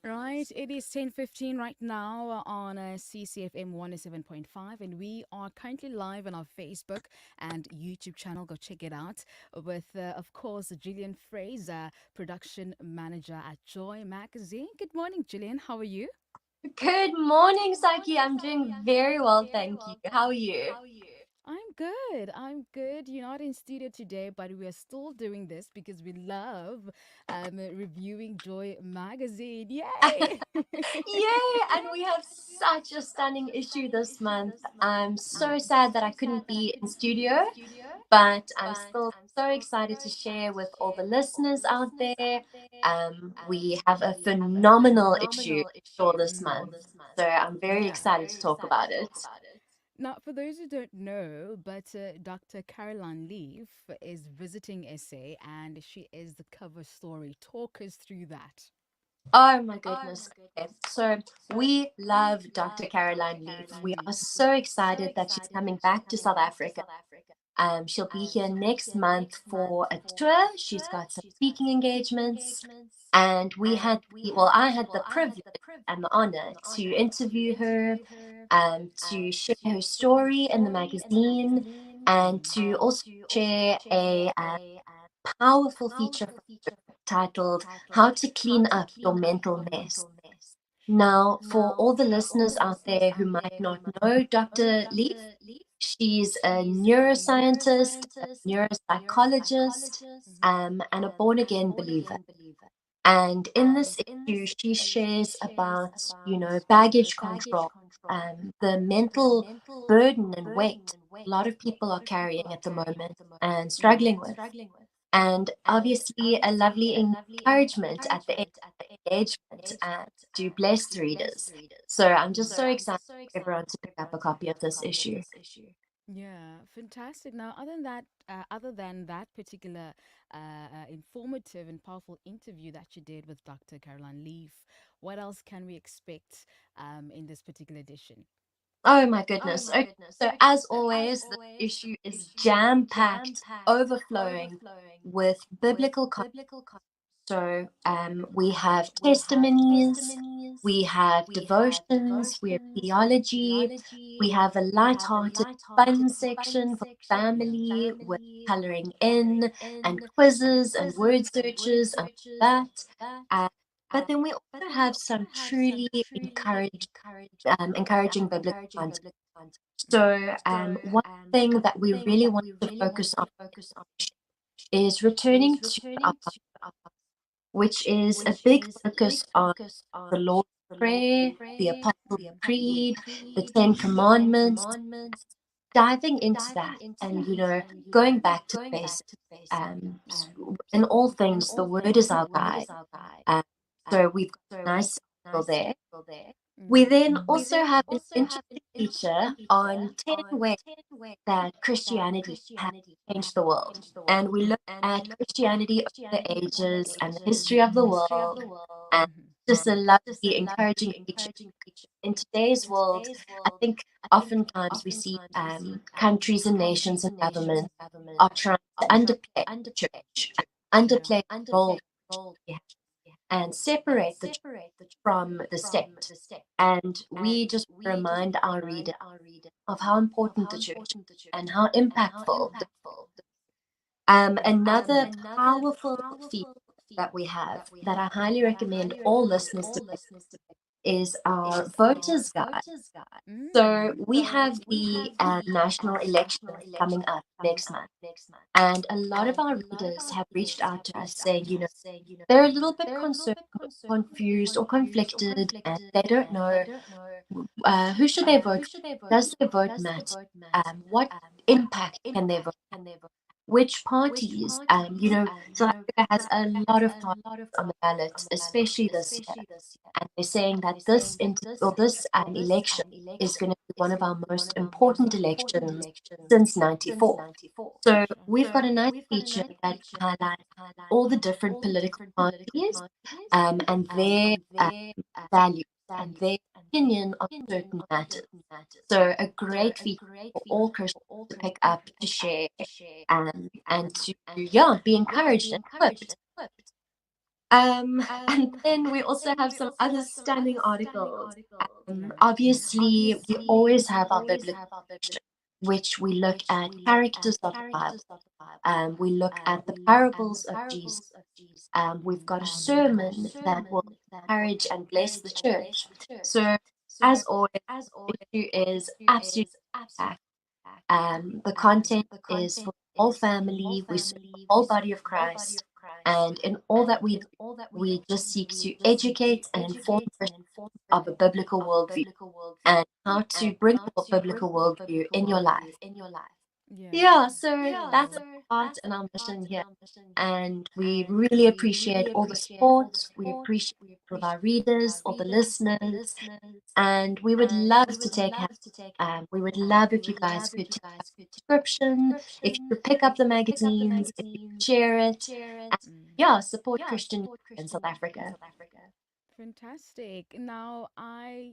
Right, it is 10:15 right now on CCFM 107.5, and we are currently live on our Facebook and YouTube channel. Go check it out with, of course, Gillian Fraser, production manager at Joy Magazine. Good morning, Gillian. How are you? Good morning, Sakhe. I'm doing very well, thank you. How are you? I'm good. I'm good. You're not in studio today, but we are still doing this because we love reviewing Joy Magazine. Yay! Yay! And we have such a stunning issue this month. I'm so sad that I couldn't be in studio, but I'm still so excited to share with all the listeners out there. We have a phenomenal issue for this month, so I'm very Yeah. excited to talk about it. Now, for those who don't know, but Dr. Caroline Leaf is visiting SA and she is the cover story. Talk us through that. Oh my goodness. Okay. So we love Dr. Caroline Leaf. We are so excited that she's coming back to South Africa. She'll be here next month for a tour. She's got some speaking engagements, and I had the privilege and the honor to interview her, to share her story in the magazine, and to also share a powerful feature titled "How to Clean Up Your Mental Mess." Now, for all the listeners out there who might not know Dr. Leaf, she's a neuroscientist, a neuropsychologist, and a born again believer. And in this issue, she shares about, baggage control, the mental burden and weight a lot of people are carrying at the moment and struggling with. And obviously, a lovely encouragement at the end of the engagement to bless the readers. So I'm just so excited for everyone to pick up a copy of this issue. Yeah, fantastic. Now, other than that particular informative and powerful interview that you did with Dr. Caroline Leaf, what else can we expect in this particular edition? Oh my goodness. Okay, so as always, the issue is jam packed, overflowing with biblical content. So we have testimonies, we have devotions, we have theology, we have a light-hearted fun section for family with coloring in and quizzes and word searches and all that. Uh, but then we also have some truly encouraging biblical content. So one thing that we really want to focus on is returning to our, which is a big focus on the Lord's Prayer, the Apostles' Creed, the Ten Commandments, diving into that and, going back to the basics. In all things, the Word is our guide. Um, so we've got a nice cycle there. We then also have an interesting feature on 10 ways that Christianity has changed the world. And we look at Christianity over the ages and the history of the world, and just a lovely, encouraging feature. In today's world, I think oftentimes we see countries and nations and governments are trying to underplay the church, underplay the role we have, and separate the church from the state. And we just remind our readers of how important the church is and how impactful. Another powerful feature that we have that I highly recommend all listeners to pick is our voters guide. So we have the national elections coming up next month, and a lot of our readers have reached out to us saying, they're a little bit concerned, confused, or conflicted, and they don't know who should they vote for? Does their vote matter? What impact can their vote have? Which parties? South Africa has a lot of parties on the ballot, especially this year, and they're saying that this election is going to be one of our most important elections since '94. So we've got a nice feature that highlights all the different political parties and their values and their opinion on certain matters. So a great feature for all Christians to pick up, to share, and to be encouraged and equipped. And then we also have some other stunning articles. Mm. Obviously, we always have our biblical section, which we look at characters of the Bible. We look at the parables of Jesus. We've got a sermon that will encourage and bless the church. So, as always, the issue is absolutely packed. The content is for the whole family. We serve the whole body of Christ. And in all that we do, we just seek to educate and inform Christians of a biblical worldview and how to bring the biblical worldview in your life. Yeah. Yeah, so that's our heart and our mission here. And we really appreciate all the support. We appreciate all of our readers, all the listeners, and we would love to take help. We would love if you guys could take up a subscription, if you could pick up the magazines, if you could share it, and Mm. yeah, support Christian in South Africa. Fantastic. Now, I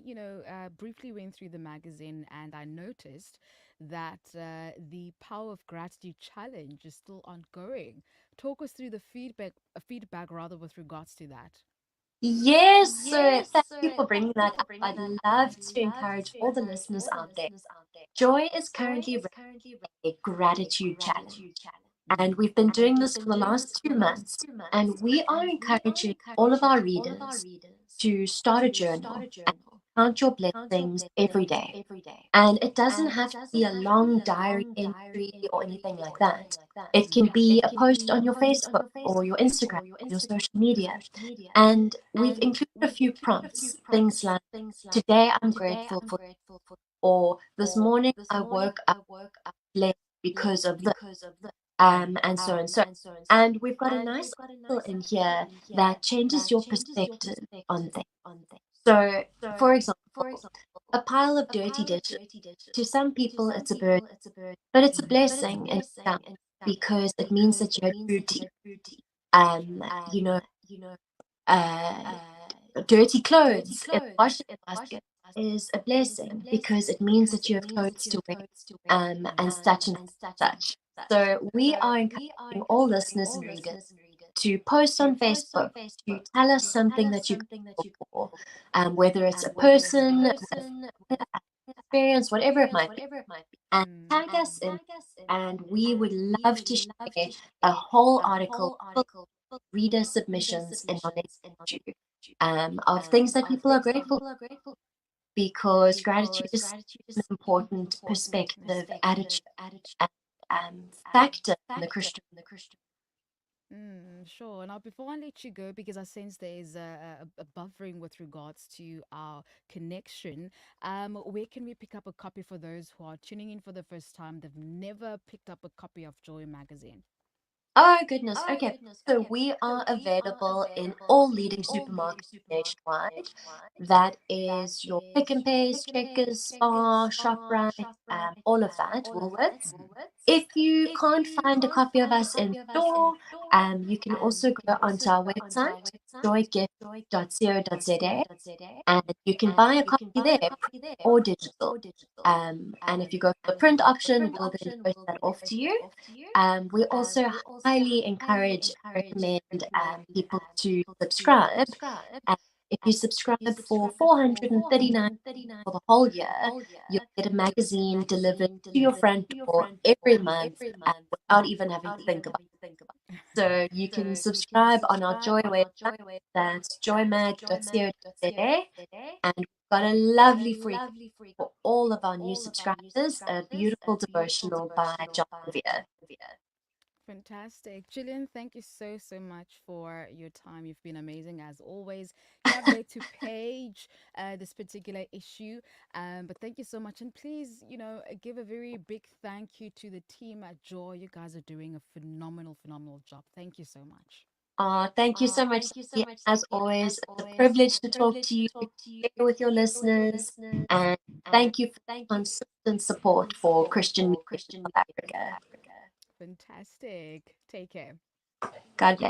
briefly went through the magazine and I noticed that the Power of Gratitude challenge is still ongoing. Talk us through the feedback rather with regards to that. Yes, so thank you for bringing that up. I'd love to encourage all the listeners out there. Joy is currently running a gratitude challenge. And Mm. we've been doing this for the last 2 months. And we are encouraging all of our readers to start a journal and count your blessings every day. And it doesn't have to be a long diary entry or anything like that. It can Mm. be a post on your Facebook or your Instagram or your social media. And we've included a few prompts, things like, today I'm grateful for, or this morning I woke up blessed because of this, and so and so. And we've got a nice article in here that changes your perspective on things. So, for example, a pile of dirty dishes. To some people, it's a burden, but it's a Mm. blessing in itself because it means that you had food to eat. Um, you know, uh, dirty clothes in the washing basket is a blessing because it means that you have clothes to wear, and such and such. So we are encouraging all listeners and readers to post on Facebook to tell us something that you're grateful for, whether it's a person, an experience, whatever it might be, and Mm. tag us in. And we would love to share a whole article full of reader submissions in our next issue, of things that people are grateful for, because gratitude is an important perspective, attitude, and factor in the Christian. Sure. Now, before I let you go, because I sense there is a buffering with regards to our connection, where can we pick up a copy for those who are tuning in for the first time? They've never picked up a copy of Joy magazine. Oh, goodness. Okay. So we are available in all leading supermarkets nationwide. That is your Pick and Pay, Checkers, Spar, ShopRite, all of that, Woolworths. If you can't find a copy of us in store, you can also go onto our website, joygift.co.za, and you can buy a copy there, print or digital. And if you go for the print option, we'll then post that off to you. We also highly encourage and recommend people to subscribe. And if you subscribe for 439 for the whole year, you'll get a magazine delivered to your front door every month, without even having to think about it. So you can subscribe on our Joy website, that's joymag.co.za, and we've got a lovely free gift for all of our new subscribers, a beautiful devotional by John Revere. Fantastic. Gillian, thank you so, so much for your time. You've been amazing as always. Can't wait to page this particular issue. But thank you so much. And please, give a very big thank you to the team at Joy. You guys are doing a phenomenal, phenomenal job. Thank you so much. Thank you so much, Sakhe. As always, it's a privilege to talk to you, share with your listeners, and thank you for the consistent support for Christian music in South Africa. Fantastic. Take care. God bless.